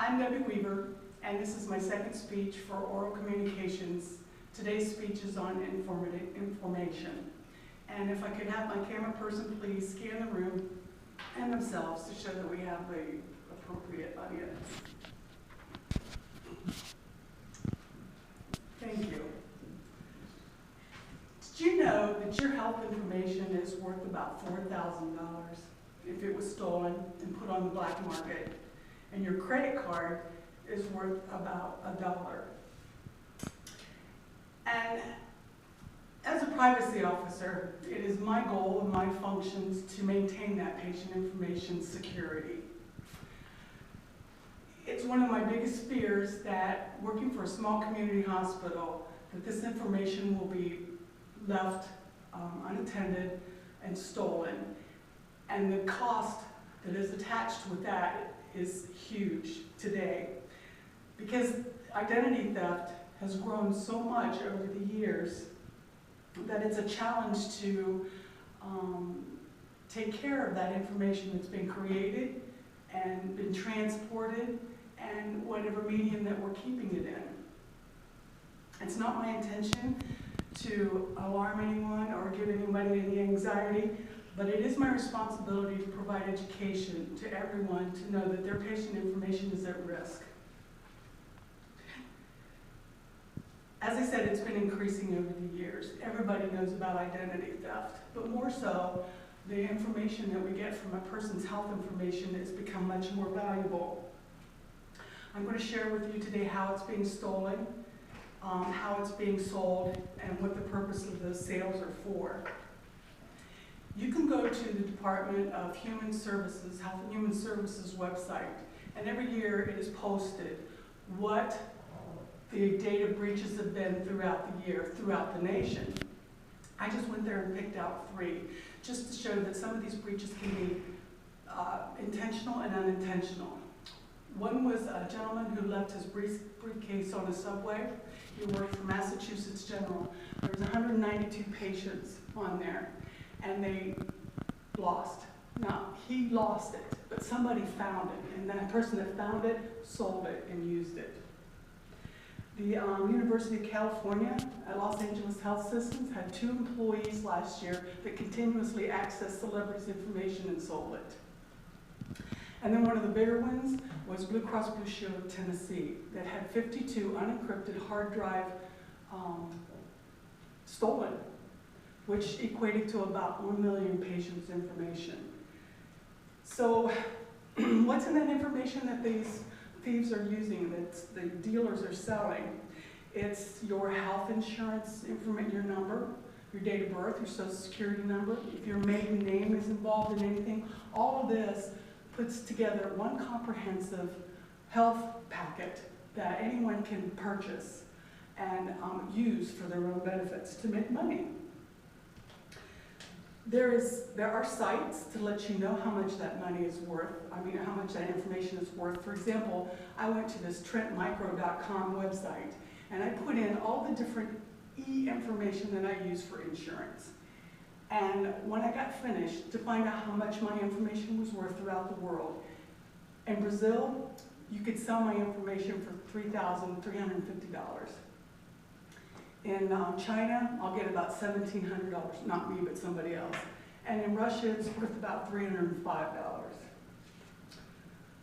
I'm Debbie Weaver, and this is my second speech for oral communications. Today's speech is on information. And if I could have my camera person please scan the room and themselves to show that we have the appropriate audience. Thank you. Did you know that your health information is worth about $4,000 if it was stolen and put on the black market? And your credit card is worth about $1. And as a privacy officer, it is my goal and my functions to maintain that patient information security. It's one of my biggest fears that working for a small community hospital, that this information will be left unattended and stolen. And the cost that is attached with that is huge today, because identity theft has grown so much over the years that it's a challenge to take care of that information that's been created and been transported and whatever medium that we're keeping it in. It's not my intention to alarm anyone or give anybody any anxiety, but it is my responsibility to provide education to everyone to know that their patient information is at risk. As I said, it's been increasing over the years. Everybody knows about identity theft, but more so, the information that we get from a person's health information has become much more valuable. I'm going to share with you today how it's being stolen, how it's being sold, and what the purpose of those sales are for. You can go to the Department of Human Services, Health and Human Services website, and every year it is posted what the data breaches have been throughout the year, throughout the nation. I just went there and picked out 3, just to show that some of these breaches can be intentional and unintentional. One was a gentleman who left his briefcase on a subway. He worked for Massachusetts General. There was 192 patients on there, and they lost. Now, he lost it, but somebody found it, and that person that found it sold it and used it. The University of California at Los Angeles Health Systems had 2 employees last year that continuously accessed celebrities' information and sold it. And then one of the bigger ones was Blue Cross Blue Shield of Tennessee that had 52 unencrypted hard drive stolen, which equated to about 1 million patients' information. So what's in that information that these thieves are using, that the dealers are selling? It's your health insurance information, your number, your date of birth, your social security number, if your maiden name is involved in anything. All of this puts together one comprehensive health packet that anyone can purchase and use for their own benefits to make money. There are sites to let you know how much that money is worth, how much that information is worth. For example, I went to this TrentMicro.com website, and I put in all the different information that I use for insurance. And when I got finished, to find out how much my information was worth throughout the world. In Brazil, you could sell my information for $3,350. In China, I'll get about $1,700, not me, but somebody else. And in Russia, it's worth about $305.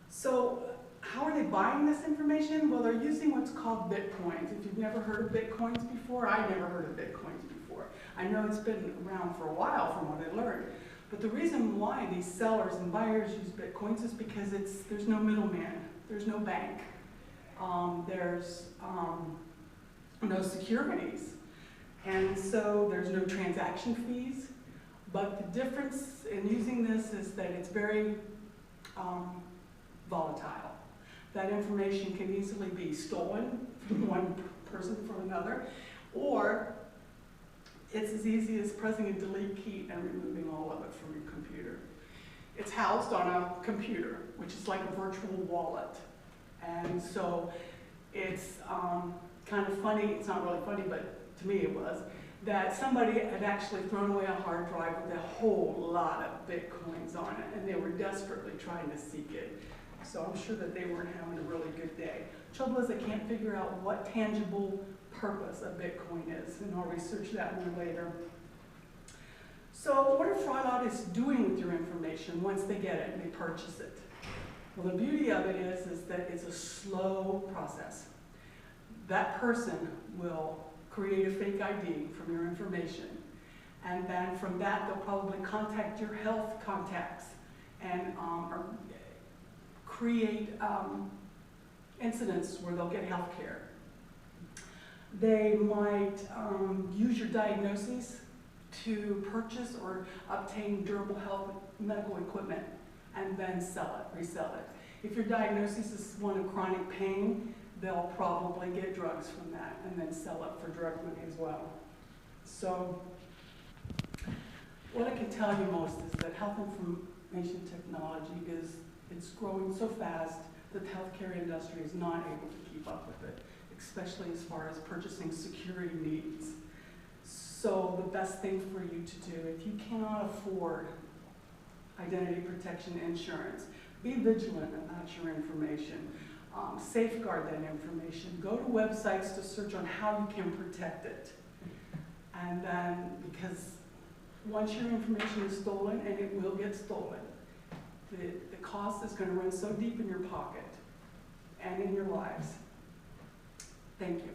So how are they buying this information? Well, they're using what's called Bitcoins. If you've never heard of Bitcoins before, I never heard of Bitcoins before. I know it's been around for a while from what I learned. But the reason why these sellers and buyers use Bitcoins is because there's no middleman. There's no bank. There's no securities. And so there's no transaction fees. But the difference in using this is that it's very volatile. That information can easily be stolen from one person for another, or it's as easy as pressing a delete key and removing all of it from your computer. It's housed on a computer, which is like a virtual wallet. And so it's kind of funny, it's not really funny, but to me it was, that somebody had actually thrown away a hard drive with a whole lot of Bitcoins on it, and they were desperately trying to seek it. So I'm sure that they weren't having a really good day. Trouble is, I can't figure out what tangible purpose of Bitcoin is, and I'll research that more later. So what are fraud artists doing with your information once they get it and they purchase it? Well, the beauty of it is that it's a slow process. That person will create a fake ID from your information, and then from that they'll probably contact your health contacts and or create incidents where they'll get health care. They might use your diagnoses to purchase or obtain durable health medical equipment and then sell it, resell it. If your diagnosis is one of chronic pain, they'll probably get drugs from that and then sell it for drug money as well. So what I can tell you most is that health information technology it's growing so fast that the healthcare industry is not able to keep up with it, especially as far as purchasing security needs. So the best thing for you to do, if you cannot afford identity protection insurance, be vigilant about your information. Safeguard that information. Go to websites to search on how you can protect it. And then, because once your information is stolen, and it will get stolen, the cost is going to run so deep in your pocket and in your lives. Thank you.